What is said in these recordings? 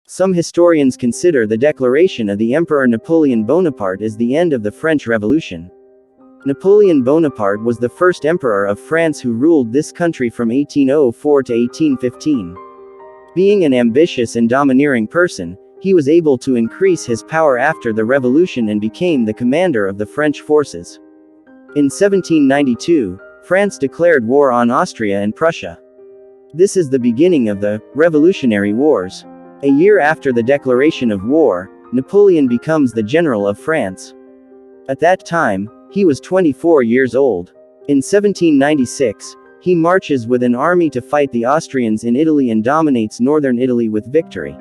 Some historians consider the declaration of the Emperor Napoleon Bonaparte as the end of the French Revolution. Napoleon Bonaparte was the first emperor of France who ruled this country from 1804 to 1815. Being an ambitious and domineering person, he was able to increase his power after the revolution and became the commander of the French forces. In 1792, France declared war on Austria and Prussia. This is the beginning of the Revolutionary Wars. A year after the declaration of war, Napoleon becomes the General of France. At that time, he was 24 years old. In 1796, he marches with an army to fight the Austrians in Italy and dominates northern Italy with victory.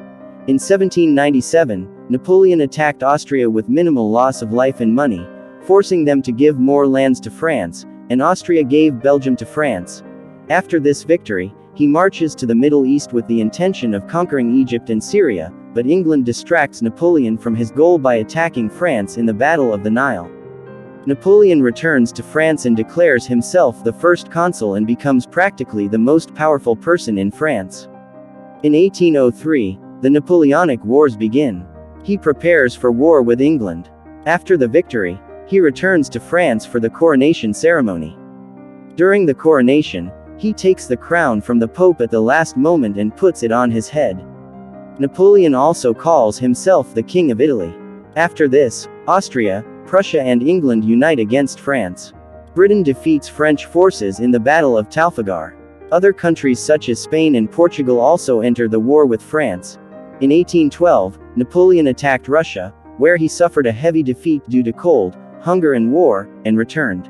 In 1797, Napoleon attacked Austria with minimal loss of life and money, forcing them to give more lands to France, and Austria gave Belgium to France. After this victory, he marches to the Middle East with the intention of conquering Egypt and Syria, but England distracts Napoleon from his goal by attacking France in the Battle of the Nile. Napoleon returns to France and declares himself the first consul and becomes practically the most powerful person in France. In 1803, the Napoleonic Wars begin. He prepares for war with England. After the victory, he returns to France for the coronation ceremony. During the coronation, he takes the crown from the Pope at the last moment and puts it on his head. Napoleon also calls himself the King of Italy. After this, Austria, Prussia and England unite against France. Britain defeats French forces in the Battle of Trafalgar. Other countries such as Spain and Portugal also enter the war with France. In 1812, Napoleon attacked Russia, where he suffered a heavy defeat due to cold, hunger and war, and returned.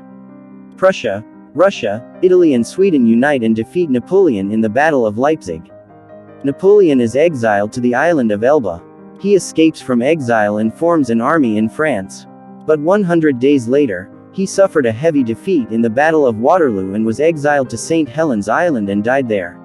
Prussia, Russia, Italy and Sweden unite and defeat Napoleon in the Battle of Leipzig. Napoleon is exiled to the island of Elba. He escapes from exile and forms an army in France. But 100 days later, he suffered a heavy defeat in the Battle of Waterloo and was exiled to St. Helens Island and died there.